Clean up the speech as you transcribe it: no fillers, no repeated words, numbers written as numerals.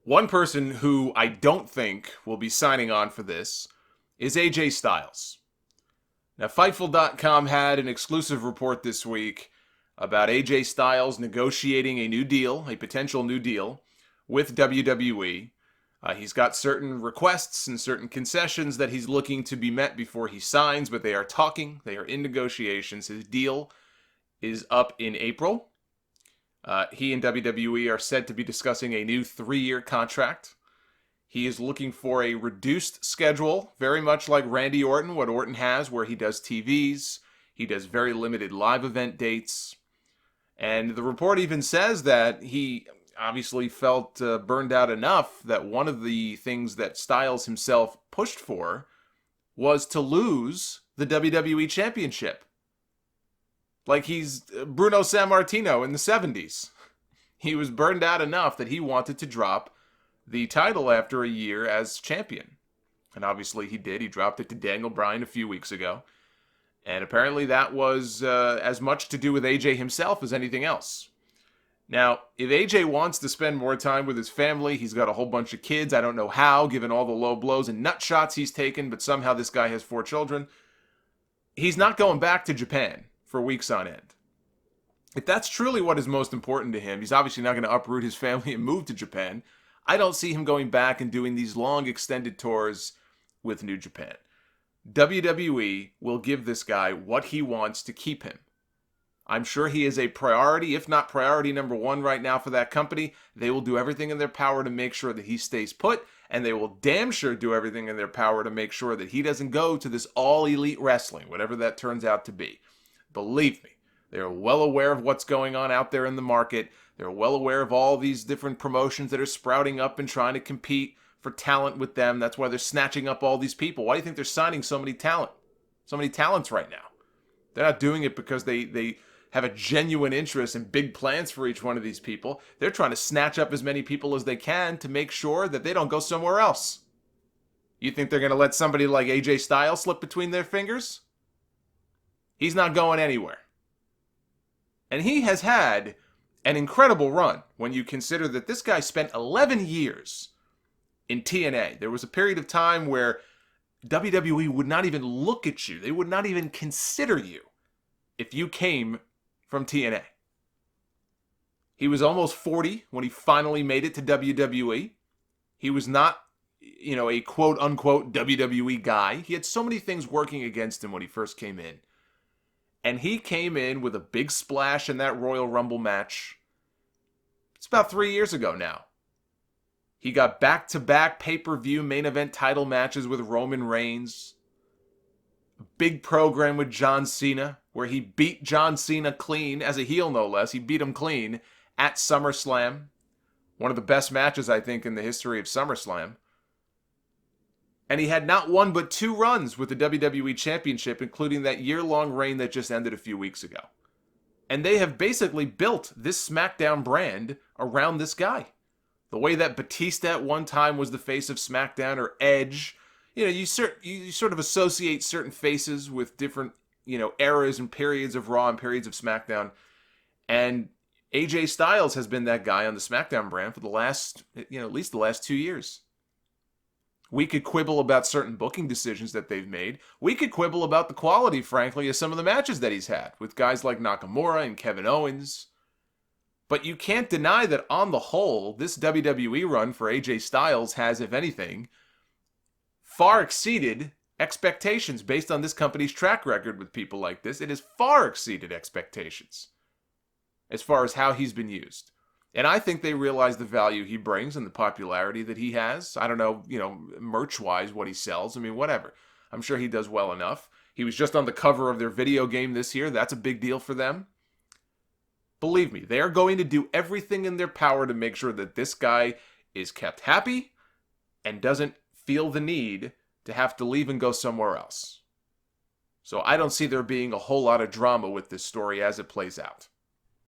One person who I don't think will be signing on for this is AJ Styles. Now, Fightful.com had an exclusive report this week about AJ Styles negotiating a new deal, a potential new deal, with WWE. He's got certain requests and certain concessions that he's looking to be met before he signs, but they are talking, they are in negotiations. His deal is up in April. He and WWE are said to be discussing a new 3-year contract. He is looking for a reduced schedule, very much like Randy Orton, what Orton has, where he does TVs, he does very limited live event dates. And the report even says that he obviously felt burned out enough that one of the things that Styles himself pushed for was to lose the WWE Championship. Like he's Bruno Sammartino in the 70s. He was burned out enough that he wanted to drop the title after a year as champion. And obviously he did. He dropped it to Daniel Bryan a few weeks ago. And apparently that was as much to do with AJ himself as anything else. Now, if AJ wants to spend more time with his family, he's got a whole bunch of kids. I don't know how, given all the low blows and nut shots he's taken, but somehow this guy has 4 children. He's not going back to Japan for weeks on end. If that's truly what is most important to him, he's obviously not going to uproot his family and move to Japan. I don't see him going back and doing these long extended tours with New Japan. WWE will give this guy what he wants to keep him. I'm sure he is a priority, if not priority number 1 right now for that company. They will do everything in their power to make sure that he stays put, and they will damn sure do everything in their power to make sure that he doesn't go to this all-elite wrestling, whatever that turns out to be. Believe me, they are well aware of what's going on out there in the market. They're well aware of all these different promotions that are sprouting up and trying to compete for talent with them. That's why they're snatching up all these people. Why do you think they're signing so many talents right now? They're not doing it because they have a genuine interest and big plans for each one of these people. They're trying to snatch up as many people as they can to make sure that they don't go somewhere else. You think they're going to let somebody like AJ Styles slip between their fingers? He's not going anywhere. And he has had an incredible run when you consider that this guy spent 11 years in TNA. There was a period of time where WWE would not even look at you. They would not even consider you if you came from TNA. He was almost 40 when he finally made it to WWE. He was not, a quote-unquote WWE guy. He had so many things working against him when he first came in. And he came in with a big splash in that Royal Rumble match. It's about 3 years ago now. He got back-to-back pay-per-view main event title matches with Roman Reigns. A big program with John Cena, where he beat John Cena clean, as a heel no less. He beat him clean at SummerSlam. One of the best matches, I think, in the history of SummerSlam. And he had not one but 2 runs with the WWE Championship, including that year-long reign that just ended a few weeks ago. And they have basically built this SmackDown brand around this guy. The way that Batista at one time was the face of SmackDown, or Edge. You sort of associate certain faces with different, eras and periods of Raw and periods of SmackDown. And AJ Styles has been that guy on the SmackDown brand for the last, at least the last 2 years. We could quibble about certain booking decisions that they've made. We could quibble about the quality, frankly, of some of the matches that he's had with guys like Nakamura and Kevin Owens. But you can't deny that on the whole, this WWE run for AJ Styles has, if anything, far exceeded expectations based on this company's track record with people like this. It has far exceeded expectations as far as how he's been used. And I think they realize the value he brings and the popularity that he has. I don't know, merch-wise what he sells. I mean, whatever. I'm sure he does well enough. He was just on the cover of their video game this year. That's a big deal for them. Believe me, they are going to do everything in their power to make sure that this guy is kept happy and doesn't feel the need to have to leave and go somewhere else. So I don't see there being a whole lot of drama with this story as it plays out.